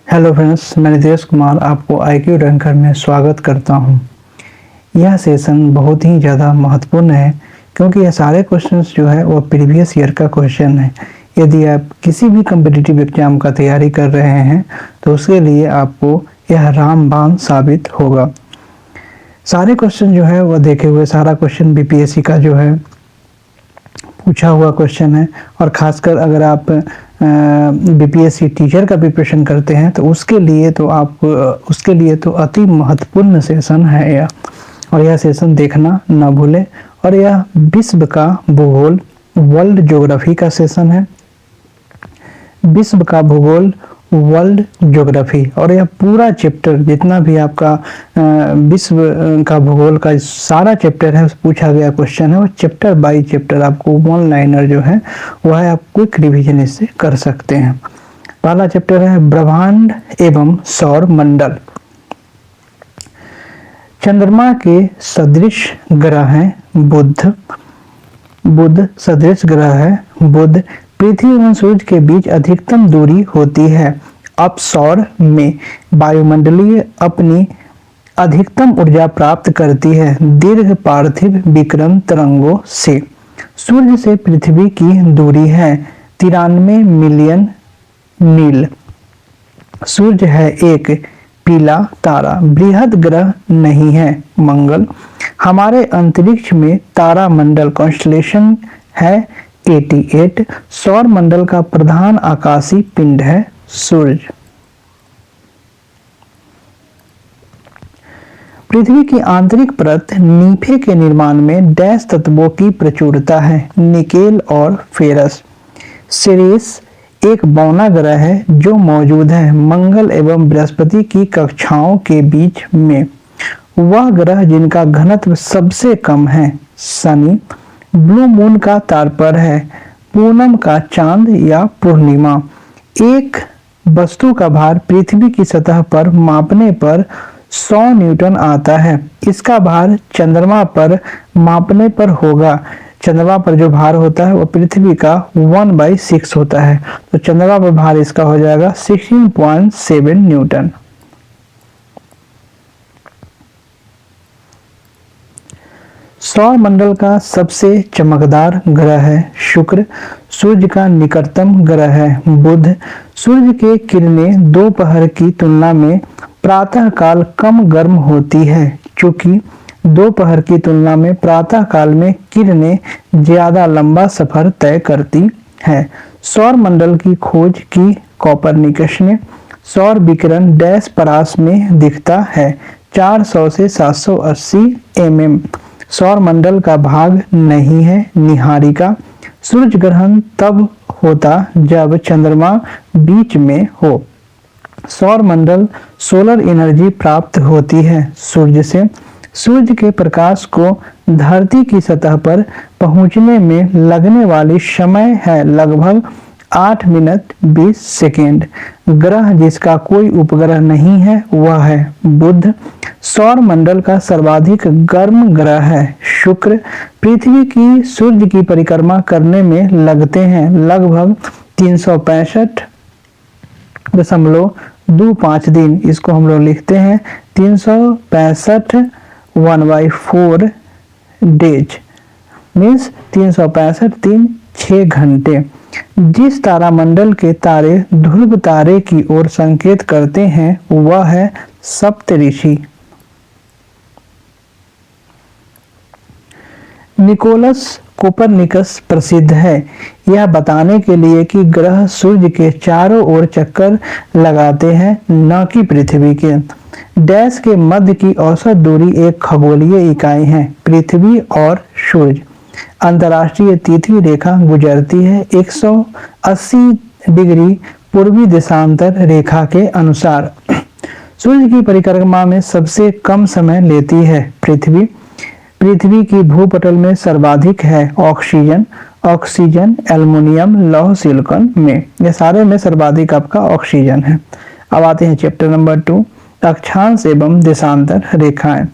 Hello friends, मैं नितेश कुमार आपको IQ ranker में स्वागत करता हूं। यह सेशन बहुत ही ज़्यादा महत्वपूर्ण है क्योंकि ये सारे क्वेश्चंस जो है वो प्रीवियस ईयर का क्वेश्चन है। यदि आप किसी भी कम्पिटिटिव एग्जाम का तैयारी कर रहे हैं तो उसके लिए आपको यह रामबाण साबित होगा। सारे क्वेश्चन जो है वो देखे हुए, सारा क्वेश्चन बीपीएससी का जो है पूछा हुआ क्वेश्चन है। और ख़ासकर अगर आप बीपीएससी टीचर का प्रिपरेशन करते हैं तो उसके लिए तो अति महत्वपूर्ण सेशन है यह। और यह सेशन देखना ना भूलें। और यह विश्व का भूगोल, वर्ल्ड ज्योग्राफी का सेशन है। विश्व का भूगोल, वर्ल्ड ज्योग्राफी, और यह पूरा चैप्टर जितना भी आपका विश्व का भूगोल का सारा चैप्टर है पूछा गया क्वेश्चन है। और चैप्टर बाय चैप्टर आपको वन लाइनर जो है वह है, आप क्विक रिवीजन इससे कर सकते हैं। पहला चैप्टर है ब्रह्मांड एवं सौर मंडल। चंद्रमा के सदृश ग्रह है बुध सदृश ग्रह है बुध। पृथ्वी एवं सूर्य के बीच अधिकतम दूरी होती है। अब सौर में वायुमंडलीय अपनी अधिकतम ऊर्जा प्राप्त करती है दीर्घ पार्थिव विकिरण तरंगों से। सूर्य से पृथ्वी की दूरी है 93 मिलियन मील। सूर्य है एक पीला तारा, बृहद ग्रह नहीं है मंगल। हमारे अंतरिक्ष में तारा मंडल कॉन्स्टलेशन है 88। सौर मंडल का प्रधान आकाशीय पिंड है सूर्य। पृथ्वी की आंतरिक परत नीफे के निर्माण में डैश तत्वों की प्रचुरता है, निकेल और फेरस। सिरिस एक बौना ग्रह है जो मौजूद है मंगल एवं बृहस्पति की कक्षाओं के बीच में। वह ग्रह जिनका घनत्व सबसे कम है शनि। ब्लू मून का तात्पर्य है पूनम का चांद या पूर्णिमा। एक वस्तु का भार पृथ्वी की सतह पर मापने पर 100 न्यूटन आता है। इसका भार चंद्रमा पर मापने पर होगा। चंद्रमा पर जो भार होता है वो पृथ्वी का 1/6 होता है, तो चंद्रमा पर भार इसका हो जाएगा 16.7 न्यूटन। सौर मंडल का सबसे चमकदार ग्रह है शुक्र। सूर्य का निकटतम ग्रह है बुध। सूर्य के किरणें दोपहर की तुलना में प्रातः काल कम गर्म होती है, क्योंकि दोपहर की तुलना में प्रातः काल में किरणें ज्यादा लंबा सफर तय करती है। सौर मंडल की खोज की कोपरनिकस ने। सौर विकिरण डैश परास में दिखता है 400 से 780 mm। सौर मंडल का भाग नहीं है निहारिका। सूर्य ग्रहण तब होता जब चंद्रमा बीच में हो। सौर मंडल सोलर एनर्जी प्राप्त होती है सूर्य से। सूर्य के प्रकाश को धरती की सतह पर पहुंचने में लगने वाली समय है लगभग 8 मिनट 20 सेकेंड। ग्रह जिसका कोई उपग्रह नहीं है वह है बुध। सौर मंडल का सर्वाधिक गर्म ग्रह है शुक्र। पृथ्वी की सूर्य की परिक्रमा करने में लगते हैं लगभग 365.25 दिन। इसको हम लोग लिखते हैं 365 1/4 डेज, मीन्स 365 दिन 6 घंटे। जिस तारामंडल के तारे ध्रुव तारे की ओर संकेत करते हैं वह है सप्तऋषि। निकोलस कोपरनिकस प्रसिद्ध है यह बताने के लिए कि ग्रह सूर्य के चारों ओर चक्कर लगाते हैं, न कि पृथ्वी के। डैश के मध्य की औसत दूरी एक खगोलीय इकाई है पृथ्वी और सूर्य। अंतर्राष्ट्रीय तिथि रेखा गुजरती है 180 डिग्री पूर्वी देशांतर रेखा के अनुसार। सूर्य की परिक्रमा में सबसे कम समय लेती है पृथ्वी। पृथ्वी की भूपटल में सर्वाधिक है ऑक्सीजन, एल्युमिनियम, लौह, सिलिकॉन में। ये सारे में सर्वाधिक आपका ऑक्सीजन है। अब आते हैं चैप्टर नंबर 2, अक्षांश एवं देशांतर रेखाएं।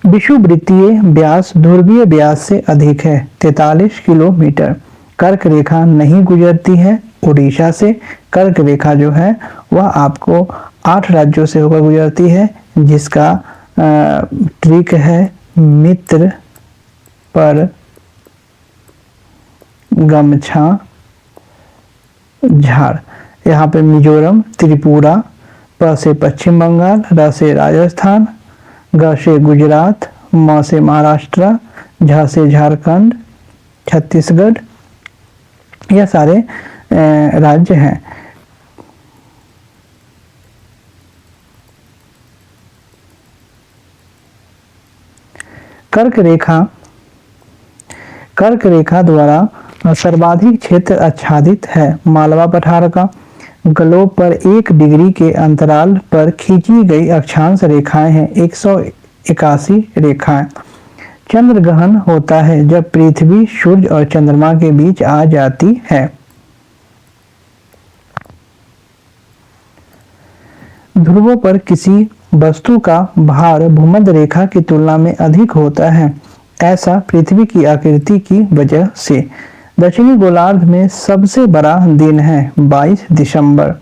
विषुववृत्तीय व्यास ध्रुवीय व्यास से अधिक है 43 किलोमीटर। कर्क रेखा नहीं गुजरती है उड़ीसा से। कर्क रेखा जो है वह आपको 8 राज्यों से होकर गुजरती है, जिसका ट्रिक है मित्र पर गमछा झाड़। यहाँ पे मिजोरम, त्रिपुरा, प से पश्चिम बंगाल, र से राजस्थान, ग से गुजरात, म से महाराष्ट्र, झ से झारखंड, छत्तीसगढ़, यह सारे राज्य हैं। कर्क रेखा द्वारा सर्वाधिक क्षेत्र आच्छादित है। मालवा पठार का ग्लोब पर 1 डिग्री के अंतराल पर खींची गई अक्षांश रेखाएं हैं 181 रेखाएं। चंद्र ग्रहण होता है जब पृथ्वी सूर्य और चंद्रमा के बीच आ जाती है। ध्रुवों पर किसी वस्तु का भार भूमध्य रेखा की तुलना में अधिक होता है, ऐसा पृथ्वी की आकृति की वजह से। दक्षिणी गोलार्ध में सबसे बड़ा दिन है 22 दिसंबर।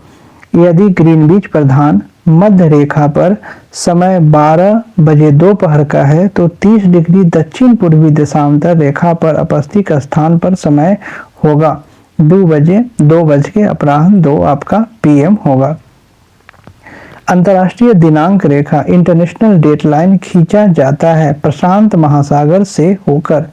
यदि ग्रीनविच प्रधान मध्य रेखा पर समय 12 बजे दोपहर का है तो 30 डिग्री दक्षिण पूर्वी देशांतर रेखा पर उपस्थित स्थान पर समय होगा 2 बज के अपराह्न 2 आपका PM होगा। अंतर्राष्ट्रीय दिनांक रेखा इंटरनेशनल डेट लाइन खींचा जाता है प्रशांत महासागर से होकर।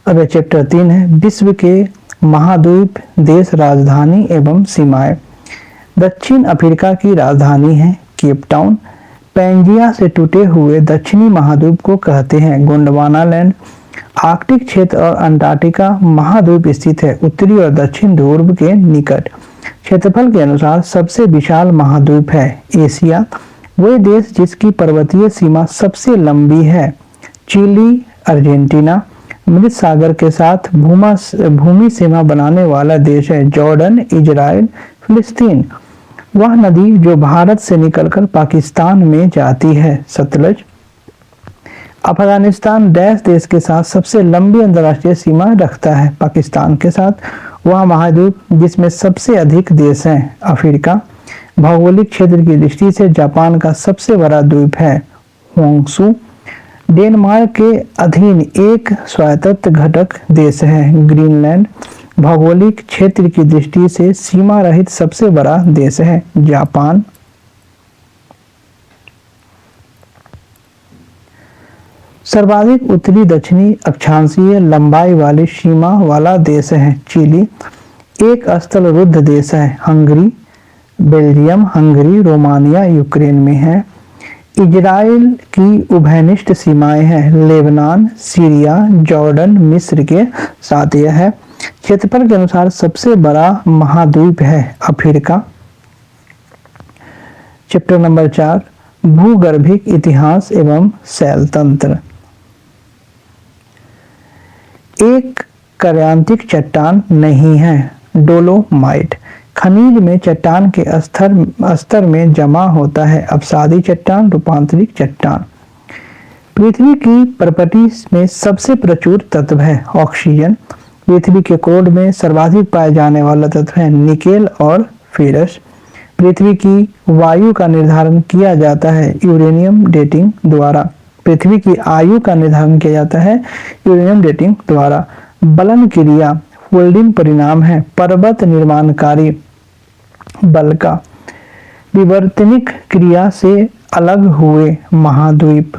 अब चैप्टर 3 है विश्व के महाद्वीप देश, राजधानी एवं सीमाएं। दक्षिण अफ्रीका की राजधानी है केप टाउन। पैंजिया से टूटे हुए दक्षिणी महाद्वीप को कहते हैं गोंडवाना लैंड। आर्कटिक क्षेत्र और अंटार्कटिका महाद्वीप स्थित है उत्तरी और दक्षिण ध्रुव के निकट। क्षेत्रफल के अनुसार सबसे विशाल महाद्वीप है एशिया। वह देश जिसकी पर्वतीय सीमा सबसे लंबी है चिली, अर्जेंटीना। मृत सागर के साथ भूमि सीमा बनाने वाला देश है जॉर्डन, इजराइल, फिलिस्तीन। वह नदी जो भारत से निकलकर पाकिस्तान में जाती है सतलज। अफगानिस्तान देश के साथ सबसे लंबी अंतर्राष्ट्रीय सीमा रखता है पाकिस्तान के साथ। वह महाद्वीप जिसमें सबसे अधिक देश हैं अफ्रीका। भौगोलिक क्षेत्र की दृष्टि से जापान का सबसे बड़ा द्वीप है होंगसू। डेनमार्क के अधीन एक स्वायत्त घटक देश है ग्रीनलैंड। भौगोलिक क्षेत्र की दृष्टि से सीमा रहित सबसे बड़ा देश है जापान। सर्वाधिक उत्तरी दक्षिणी अक्षांशीय लंबाई वाली सीमा वाला देश है चिली। एक स्थल रुद्ध देश है Hungary. Belgium, Hungary, Romania Ukraine में है। इजराइल की उभयनिष्ठ सीमाएं हैं लेबनान, सीरिया, जॉर्डन, मिस्र के साथ यह है। क्षेत्रफल के अनुसार सबसे बड़ा महाद्वीप है अफ्रीका। चैप्टर नंबर 4 भूगर्भिक इतिहास एवं शैल तंत्र। एक कार्यांतिक चट्टान नहीं है डोलोमाइट। खनिज में चट्टान के स्तर में जमा होता है अपसादी चट्टान, रूपांतरित चट्टान। पृथ्वी की प्रकृति में सबसे प्रचुर तत्व है ऑक्सीजन। पृथ्वी के कोर में सर्वाधिक पाए जाने वाला तत्व है निकेल और फेरस। पृथ्वी की वायु का निर्धारण किया जाता है यूरेनियम डेटिंग द्वारा। पृथ्वी की आयु का निर्धारण किया जाता है यूरेनियम डेटिंग द्वारा। बलन क्रिया फोल्डिंग परिणाम है पर्वत निर्माणकारी बल का। विवर्तनिक क्रिया से अलग हुए महाद्वीप।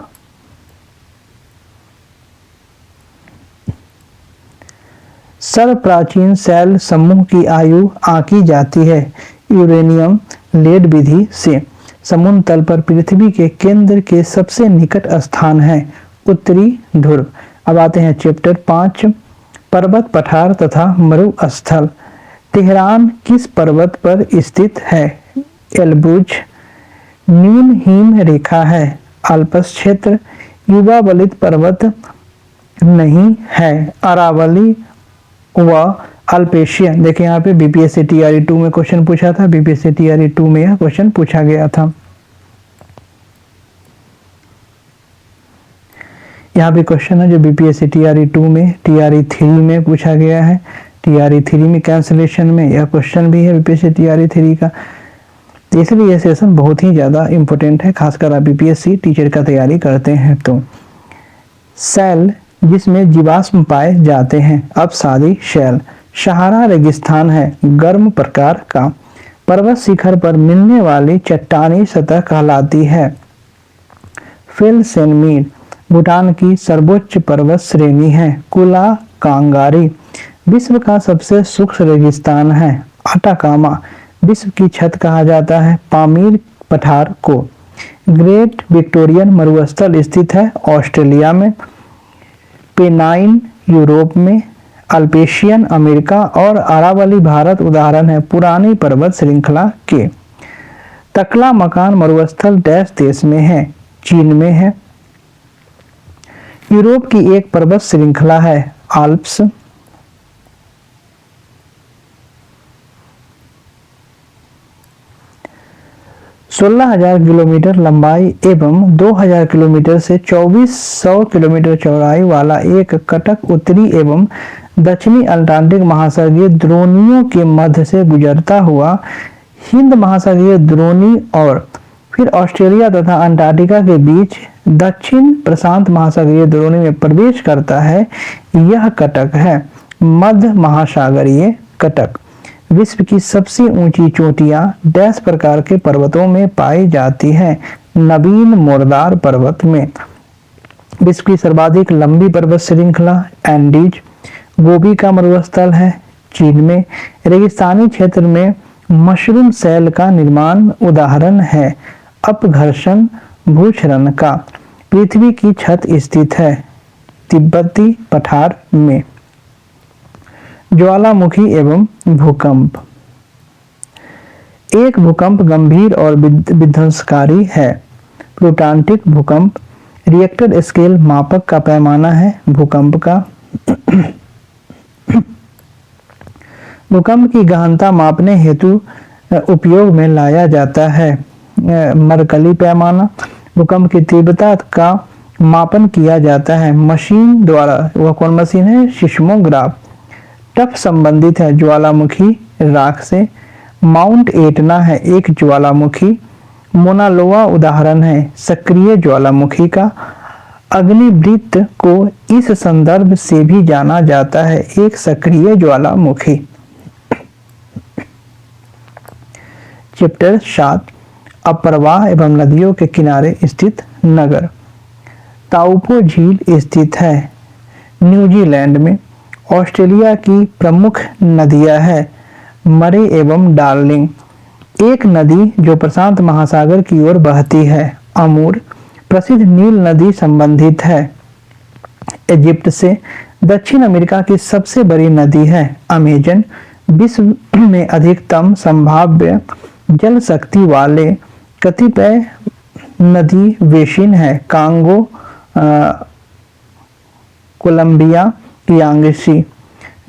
सर्वप्राचीन शैल समूह की आयु आंकी जाती है यूरेनियम लेड विधि से। समुद्र तल पर पृथ्वी के केंद्र के सबसे निकट स्थान है उत्तरी ध्रुव। अब आते हैं चैप्टर 5 पर्वत पठार तथा मरुस्थल। तेहरान किस पर्वत पर स्थित है एलब्रूज। न्यून हिम रेखा है अल्प्स क्षेत्र। युवा बलित पर्वत नहीं है अरावली व अल्पेशियन। देखिए यहाँ पे बीपीएससी टीआरई 2 में क्वेश्चन पूछा था। बीपीएससी टीआरई 2 में यह क्वेश्चन पूछा गया था। यहाँ पे क्वेश्चन है जो बीपीएससी टीआरई 2 में, टीआरई 3 में पूछा गया है, टीआरई 3 में कैंसिलेशन में यह क्वेश्चन भी है बीपीएससी टीआरई 3 का। तो इसलिए यह सेशन बहुत ही ज़्यादा इम्पोर्टेंट है, खासकर आप बीपीएससी टीचर का तैयारी करते हैं तो। शैल जिसमें जीवाश्म पाए जाते हैं, अपसादी शैल। सहारा रेगिस्तान है, गर्म प्रकार का। पर्वत शिखर पर मिलने वाली चट्टानी सतह कहलाती है फिल सेनमीन। भूटान की सर्वोच्च पर्वत श्रेणी है कुला कांगारी। विश्व का सबसे शुष्क रेगिस्तान है अटाकामा। विश्व की छत कहा जाता है पामीर पठार को। ग्रेट विक्टोरियन मरुस्थल स्थित है ऑस्ट्रेलिया में। पेनाइन यूरोप में। अल्पेशियन अमेरिका और अरावली भारत उदाहरण है पुरानी पर्वत श्रृंखला के। तकला मकान मरुस्थल डैश देश में है, चीन में है। यूरोप की एक पर्वत श्रृंखला है आल्प्स। सोलह 16,000 किलोमीटर लंबाई एवं 2,000 किलोमीटर से 2400 किलोमीटर चौड़ाई वाला एक कटक उत्तरी एवं दक्षिणी अटलांटिक महासागरीय द्रोणियों के मध्य से गुजरता हुआ हिंद महासागरीय द्रोणी और फिर ऑस्ट्रेलिया तथा अंटार्कटिका के बीच दक्षिण प्रशांत महासागरीय द्रोणी में प्रवेश करता है। यह कटक है मध्य महासागरीय कटक। विश्व की सबसे ऊंची चोटियां डैश प्रकार के पर्वतों में पाई जाती हैं नवीन मोरदार पर्वत में। विश्व की सर्वाधिक लंबी पर्वत श्रृंखला एंडीज। गोबी का मरुस्थल है चीन में। रेगिस्तानी क्षेत्र में मशरूम शैल का निर्माण उदाहरण है अपघर्षण भूक्षरण का। पृथ्वी की छत स्थित है तिब्बती पठार में। ज्वालामुखी एवं भूकंप। एक भूकंप गंभीर और विध्वंसकारी है। प्लूटांटिक भूकंप रिएक्टर स्केल मापक का पैमाना है भूकंप का। भूकंप की गहनता मापने हेतु उपयोग में लाया जाता है मरकली पैमाना। भूकंप की तीव्रता का मापन किया जाता है मशीन द्वारा। वह कौन मशीन है? सिस्मोग्राफ। टफ संबंधित है ज्वालामुखी राख से। माउंट एटना है एक ज्वालामुखी। मोनालोआ उदाहरण है सक्रिय ज्वालामुखी का। अग्निवृत्त को इस संदर्भ से भी जाना जाता है एक सक्रिय ज्वालामुखी। चैप्टर 7 अप्रवाह एवं नदियों के किनारे स्थित नगर। ताउपो झील स्थित है न्यूजीलैंड में। ऑस्ट्रेलिया की प्रमुख नदियां है मरे एवं डार्लिंग। एक नदी जो प्रशांत महासागर की ओर बहती है अमूर। प्रसिद्ध नील नदी संबंधित है इजिप्ट से। दक्षिण अमेरिका की सबसे बड़ी नदी है अमेजन। विश्व में अधिकतम संभाव्य जल शक्ति वाले कतिपय नदी बेसिन है कांगो कोलंबिया यांगसी।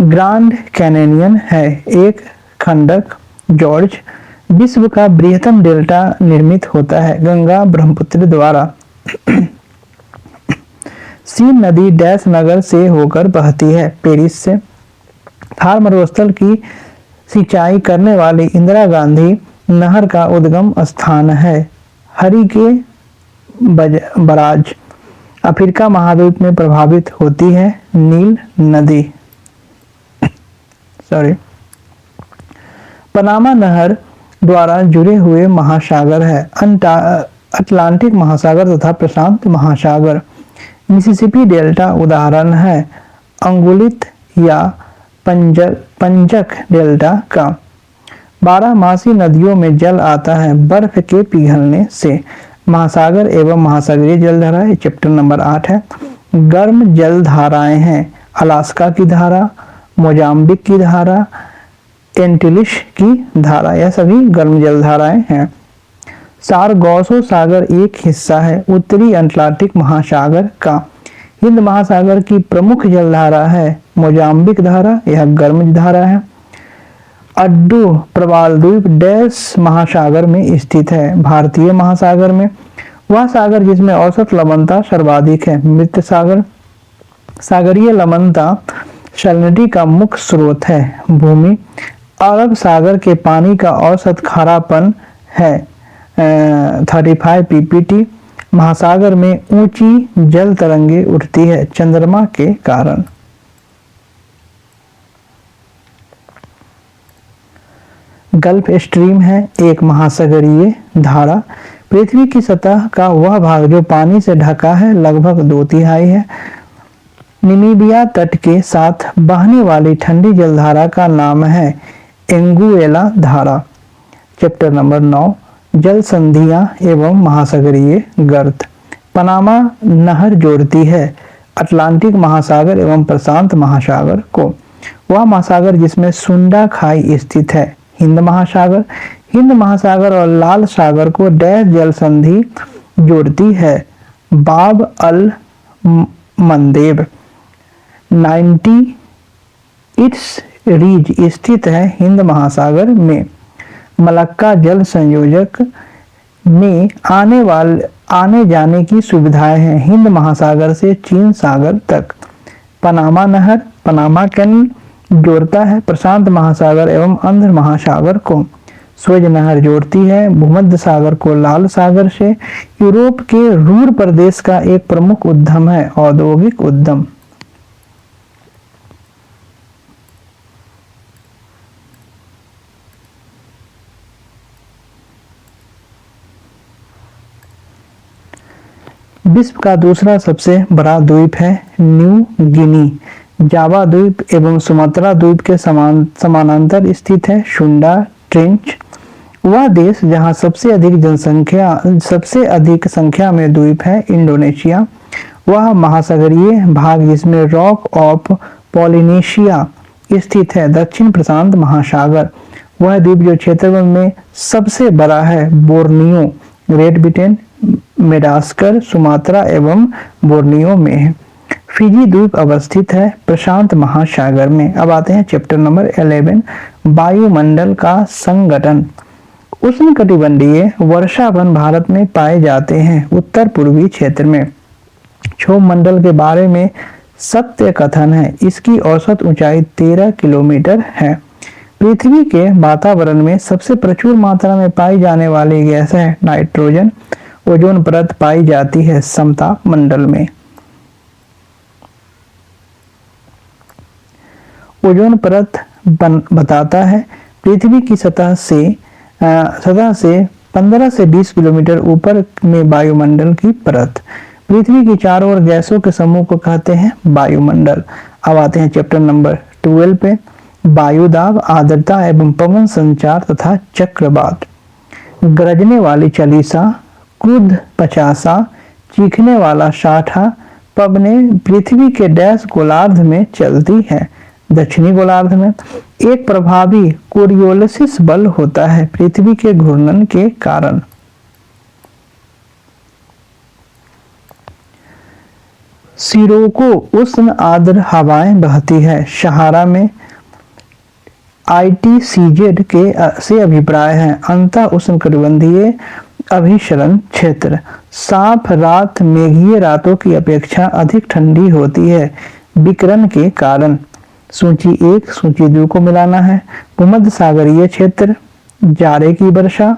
ग्रांड कैनेनियन है एक खंडक जॉर्ज। विश्व का बृहत्तम डेल्टा निर्मित होता है गंगा ब्रह्मपुत्र द्वारा। सीन नदी डैश नगर से होकर बहती है पेरिस से। थार मरुस्थल की सिंचाई करने वाली इंदिरा गांधी नहर का उद्गम स्थान है हरी के बराज। अफ्रीका महाद्वीप में प्रभावित होती है नील नदी। पनामा नहर द्वारा जुड़े हुए महासागर है अटलांटिक महासागर तथा प्रशांत महासागर। मिसिसिपी डेल्टा उदाहरण है अंगुलित या पंजक डेल्टा का। 12 मासी नदियों में जल आता है बर्फ के पिघलने से। महासागर एवं महासागरीय जलधाराएं चैप्टर नंबर 8 है। गर्म जलधाराएं हैं अलास्का की धारा, मोजाम्बिक की धारा, एंटिलिश की धारा, यह सभी गर्म जलधाराएं हैं। सारगोसो सागर एक हिस्सा है उत्तरी अटलांटिक महासागर का। हिंद महासागर की प्रमुख जलधारा है मोजाम्बिक धारा, यह गर्म धारा है। अड्डू प्रवाल द्वीप डैश महासागर में स्थित है भारतीय महासागर में। वह सागर जिसमें औसत लवणता सर्वाधिक है। मृत सागर, सागरीय लवणता सैलिनिटी का मुख्य स्रोत है। भूमि, अरब सागर के पानी का औसत खारापन है 35 पीपीटी। महासागर में ऊंची जल तरंगे उठती है चंद्रमा के कारण। गल्फ स्ट्रीम है एक महासागरीय धारा। पृथ्वी की सतह का वह भाग जो पानी से ढका है लगभग 2/3 है। नामीबिया तट के साथ बहने वाली ठंडी जलधारा का नाम है एंगुएला धारा। चैप्टर नंबर 9, जल संधियां एवं महासागरीय गर्त। पनामा नहर जोड़ती है अटलांटिक महासागर एवं प्रशांत महासागर को। वह महासागर जिसमें सुंडा खाई स्थित है। हिंद महासागर, हिंद महासागर और लाल सागर को डैश जल संधि जोड़ती है बाब अल मंदेब। 90 इट्स रीज स्थित है हिंद महासागर में। मलक्का जल संयोजक में आने जाने की सुविधाएं हैं हिंद महासागर से चीन सागर तक। पनामा नहर, पनामा कैनाल जोड़ता है प्रशांत महासागर एवं अंध महासागर को। स्वेज नहर जोड़ती है भूमध्य सागर को लाल सागर से। यूरोप के रूर प्रदेश का एक प्रमुख उद्यम है औद्योगिक उद्यम। विश्व का दूसरा सबसे बड़ा द्वीप है न्यू गिनी। जावा द्वीप एवं सुमात्रा द्वीप के समानांतर स्थित है सुंडा ट्रेंच। वह देश जहां सबसे अधिक संख्या में द्वीप है इंडोनेशिया। वह महासागरीय भाग जिसमें रॉक ऑफ पॉलिनेशिया स्थित है दक्षिण प्रशांत महासागर। वह द्वीप जो क्षेत्रफल में सबसे बड़ा है Borneo, great Britain, Madagascar, Sumatra एवं बोर्नियो में है। फिजी द्वीप अवस्थित है प्रशांत महासागर में। अब आते हैं चैप्टर नंबर 11, वायुमंडल का संगठन। उष्णकटिबंधीय वर्षावन भारत में पाए जाते हैं उत्तर पूर्वी क्षेत्र में। क्षोभ मंडल के बारे में सत्य कथन है। इसकी औसत ऊंचाई 13 किलोमीटर है। पृथ्वी के वातावरण में सबसे प्रचुर मात्रा में पाई जाने वाली गैस है नाइट्रोजन। ओजोन परत पाई जाती है समताप मंडल में। ओजोन परत बताता है पृथ्वी की सतह से 15 से 20 किलोमीटर ऊपर में वायुमंडल की परत। पृथ्वी की चारों ओर गैसों के समूह को कहते हैं वायुमंडल। अब आते हैं चैप्टर नंबर 12 पे, वायुदाब, आर्द्रता एवं पवन संचार तथा चक्रवात। गरजने वाली चालीसा, क्रुद्ध 50, चीखने वाला 60 पवनें पृथ्वी के डैश गोलार्ध में चलती है। दक्षिणी गोलार्ध में एक प्रभावी कोरियोलिस बल होता है पृथ्वी के घूर्णन के कारण। सिरोको उष्ण आर्द्र हवाएं बहती है। सहारा में ITCZ के से अभिप्राय है अंत उष्णकटिबंधीय अभिसरण क्षेत्र। साफ रात मेघीय रातों की अपेक्षा अधिक ठंडी होती है विकिरण के कारण। सूची 1 सूची 2 को मिलाना है। भूमध्य सागरीय क्षेत्र, जाड़े की वर्षा।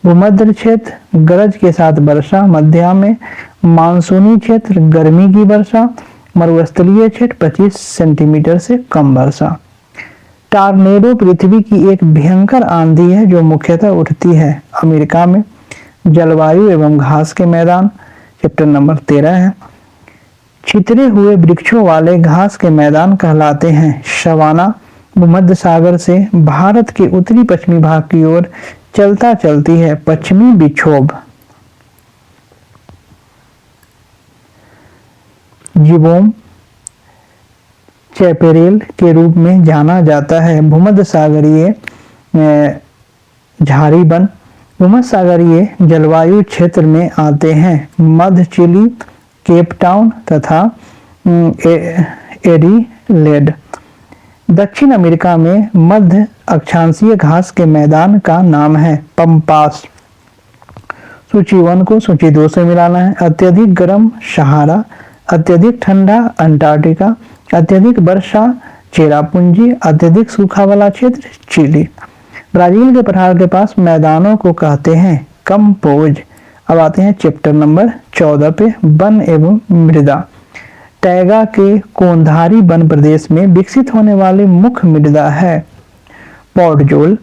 भूमध्य क्षेत्र, गरज के साथ वर्षा मध्य में। मानसूनी क्षेत्र, गर्मी की वर्षा। मरुस्थलीय क्षेत्र, 25 सेंटीमीटर से कम वर्षा। टॉर्नेडो पृथ्वी की एक भयंकर आंधी है जो मुख्यतः उठती है अमेरिका में। जलवायु एवं घास के मैदान चैप्टर नंबर 13 है। छितरे हुए वृक्षों वाले घास के मैदान कहलाते हैं सवाना। भूमध्य सागर से भारत के उत्तरी पश्चिमी भाग की ओर चलती है पश्चिमी विक्षोभ। जिबोम चैपेरेल के रूप में जाना जाता है। भूमध्य सागरीय झाड़ी वन भूमध्य सागरीय जलवायु क्षेत्र में आते हैं मध्य चिली, केप टाउन तथा एडिलेड। दक्षिण अमेरिका में मध्य अक्षांशीय घास के मैदान का नाम है पंपास। सूची 1 को सूची 2 से मिलाना है। अत्यधिक गर्म सहारा, अत्यधिक ठंडा अंटार्कटिका, अत्यधिक वर्षा चेरापूंजी, अत्यधिक सूखा वाला क्षेत्र चिली। ब्राजील के पठार के पास मैदानों को कहते हैं कंपोज। अब आते हैं चैप्टर नंबर 14 पे, वन एवं मृदा। टैगा के कोंधारी वन प्रदेश में विकसित होने वाली मुख्य मृदा है पॉडजोल,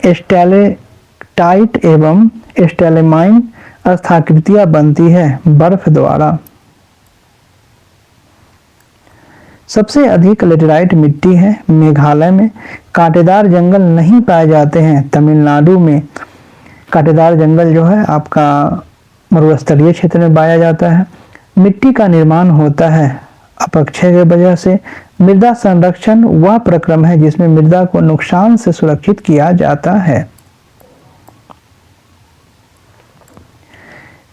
स्टैलेक्टाइट एवं स्टैलेमाइन स्थाकृतियां बनती है बर्फ द्वारा। सबसे अधिक लेटेराइट मिट्टी है मेघालय में। कांटेदार जंगल नहीं पाए जाते हैं तमिलनाडु में। कांटेदार जंगल जो है आपका मरुस्थलीय क्षेत्र में पाया जाता है। मिट्टी का निर्माण होता है अपक्षय के वजह से। मृदा संरक्षण वह प्रक्रम है जिसमें मृदा को नुकसान से सुरक्षित किया जाता है।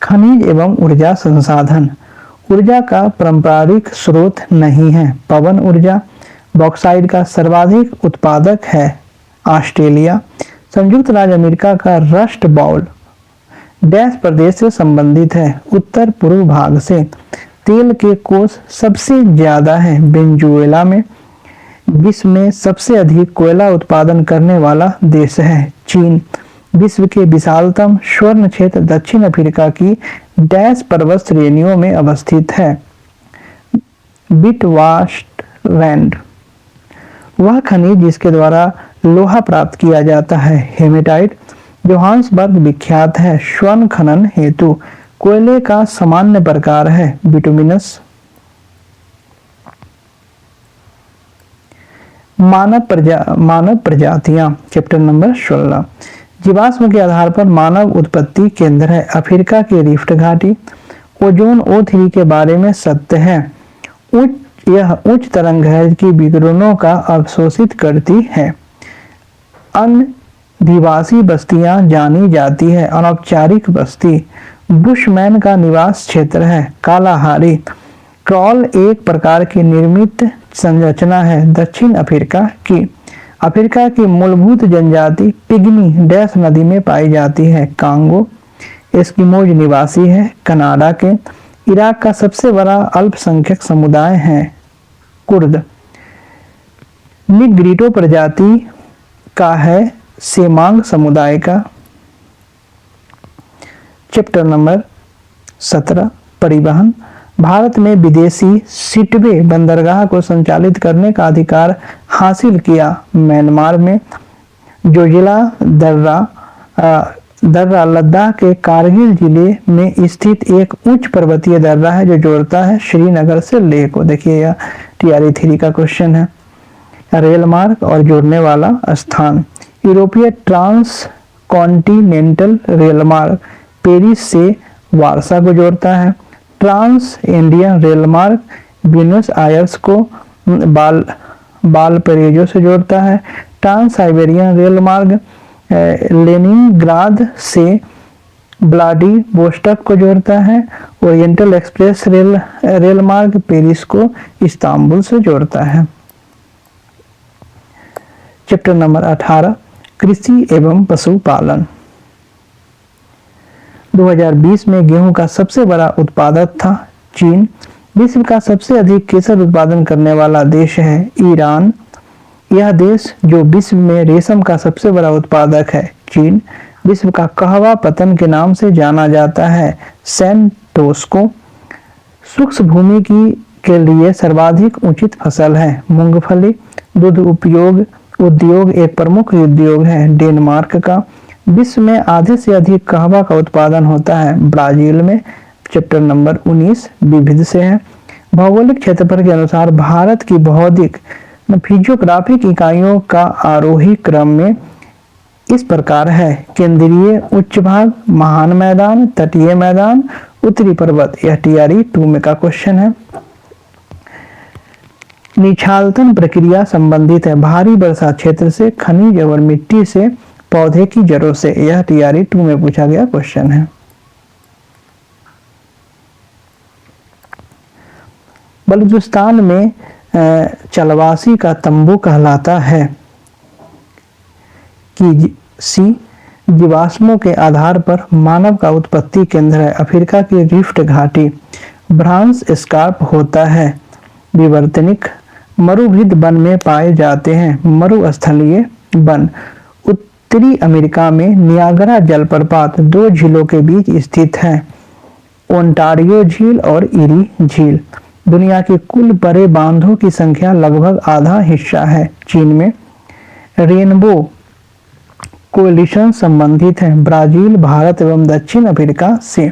खनिज एवं ऊर्जा संसाधन। ऊर्जा का पारंपरिक स्रोत नहीं है। पवन ऊर्जा। बॉक्साइट का सर्वाधिक उत्पादक है ऑस्ट्रेलिया। संयुक्त राज्य अमेरिका का रस्ट बाउल डैश प्रदेश से संबंधित है उत्तर पूर्व भाग से। तेल के कोष सबसे ज्यादा है वेनेजुएला में। विश्व में सबसे अधिक कोयला उत्पादन करने वाला देश है चीन। विश्व के विशालतम स्वर्ण क्षेत्र दक्षिण अफ्रीका की डैश पर्वत श्रेणियों में अवस्थित है विटवाटरलैंड। वह खनिज जिसके द्वारा लोहा प्राप्त किया जाता है हेमेटाइट। जोहान्सबर्ग विख्यात है स्वर्ण खनन हेतु। कोयले का सामान्य प्रकार है बिटुमिनस। मानव प्रजातियां चैप्टर नंबर 16। जीवाश्म के आधार पर मानव उत्पत्ति केंद्र है अफ्रीका की रिफ्ट घाटी। ओजोन O3 के बारे में सत्य है। यह उच्च तरंगदैर्घ्य की विकिरणों का अवशोषित करती है। अधिवासी बस्तियां जानी जाती है। अनौपचारिक बस्ती बुशमैन का निवास क्षेत्र है कालाहारी। ट्रॉल एक प्रकार की निर्मित संरचना है दक्षिण अफ्रीका की। अफ्रीका की मूलभूत जनजाति पिग्मी डैश नदी में पाई जाती है कांगो। एस्किमोज निवासी है कनाडा के। इराक का सबसे बड़ा अल्पसंख्यक समुदाय है कुर्द। निग्रिटो प्रजाति का है सेमांग समुदाय का। चैप्टर नंबर 17 परिवहन। भारत में विदेशी सिटवे बंदरगाह को संचालित करने का अधिकार हासिल किया म्यांमार में। जोजिला दर्रा लद्दाख के कारगिल जिले में स्थित एक उच्च पर्वतीय दर्रा है जो जोड़ता है श्रीनगर से लेह को। देखिए यह TRE 3 का क्वेश्चन है। रेल मार्ग और जोड़ने वाला स्थान। यूरोपीय ट्रांस कॉन्टिनेंटल रेल मार्ग पेरिस से वारसा को जोड़ता है। ट्रांस इंडियन रेल मार्ग ब्यूनस आयर्स को बालपरेजो से जोड़ता है। ट्रांस साइबेरियन रेल मार्ग लेनिनग्राद से व्लादिवोस्टोक को जोड़ता है। ओरिएंटल एक्सप्रेस रेल मार्ग पेरिस को इस्तांबुल से जोड़ता है। चैप्टर नंबर 18 कृषि एवं पशुपालन। 2020 में गेहूं का सबसे बड़ा उत्पादक था चीन। विश्व का सबसे अधिक केसर उत्पादन करने वाला देश है ईरान। यह देश जो विश्व में रेशम का सबसे बड़ा उत्पादक है चीन। विश्व का कहवा पतन के नाम से जाना जाता है सैन टोस्को। शुष्क भूमि के लिए सर्वाधिक उचित फसल है मूंगफली। दूध उद्योग एक प्रमुख उद्योग है डेनमार्क का। विश्व में आधे से अधिक कहवा का उत्पादन होता है ब्राजील में। चैप्टर नंबर 19 विविध से है। भौगोलिक क्षेत्रफल के अनुसार भारत की भौतिक फिजियोग्राफिक इकाइयों का आरोही क्रम में इस प्रकार है। केंद्रीय उच्च भाग, महान मैदान, तटीय मैदान, उत्तरी पर्वत। यह TRE 2 में का क्वेश्चन है। निछालतन प्रक्रिया संबंधित है भारी वर्षा क्षेत्र से, खनिज और मिट्टी से, पौधे की जड़ों से। यह TRE 2 में पूछा गया क्वेश्चन है। बलूचिस्तान में चलवासी का तंबू कहलाता है कि सी जीवाश्मों के आधार पर मानव का उत्पत्ति केंद्र है। अफ्रीका की रिफ्ट घाटी ब्रांस स्कार्प होता है। विवर्तनिक मरुभृत वन में पाए जाते हैं। मरुस्थलीय वन उत्तरी अमेरिका में नियाग्रा जलप्रपात दो झीलों के बीच स्थित है, ओंटारियो झील और इरी झील। दुनिया के कुल बड़े बांधों की संख्या लगभग आधा हिस्सा है। चीन में रेनबो कोलिशन संबंधित है, ब्राजील, भारत एवं दक्षिण अफ्रीका से।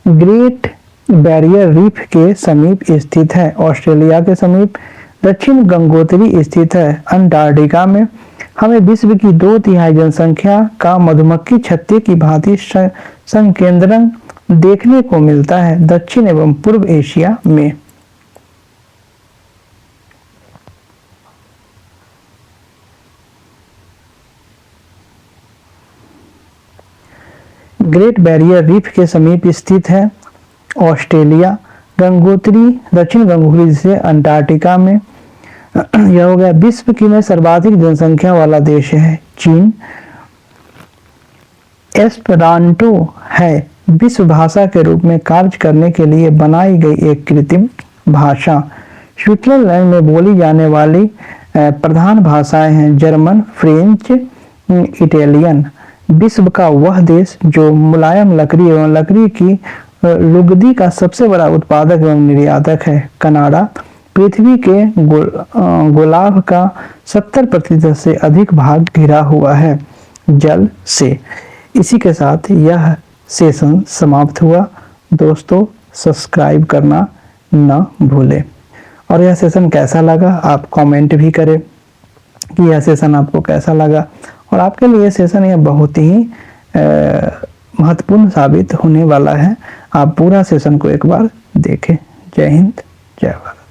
ग्रेट बैरियर रीफ के समीप स्थित है, ऑस्ट्रेलिया के समीप। दक्षिण गंगोत्री स्थित है, अंटार्कटिका में। हमें विश्व की 2/3 जनसंख्या का मधुमक्खी छत्ते की भांति संकेंद्रण देखने को मिलता है दक्षिण एवं पूर्व एशिया में। ग्रेट बैरियर रीफ के समीप स्थित है ऑस्ट्रेलिया। गंगोत्री दक्षिण गंगोत्री से अंटार्कटिका में। यह हो गया। विश्व की में सर्वाधिक जनसंख्या वाला देश है चीन। एस्पेरांटो है विश्व भाषा के रूप में कार्य करने के लिए बनाई गई एक कृत्रिम भाषा। स्विट्जरलैंड में बोली जाने वाली प्रधान भाषाएं हैं जर्मन, फ्रेंच, इटालियन। विश्व का वह देश जो मुलायम लकड़ी एवं लकड़ी की लुगदी का सबसे बड़ा उत्पादक एवं निर्यातक है कनाडा। पृथ्वी के गोलार्ध का 70% से अधिक भाग घिरा हुआ है जल से। इसी के साथ यह सेशन समाप्त हुआ। दोस्तों सब्सक्राइब करना न भूलें। और यह सेशन कैसा लगा आप कमेंट भी करें कि यह सेशन आपको कैसा लगा, और आपके लिए सेशन यह बहुत ही महत्वपूर्ण साबित होने वाला है। आप पूरा सेशन को एक बार देखें। जय हिंद, जय भारत।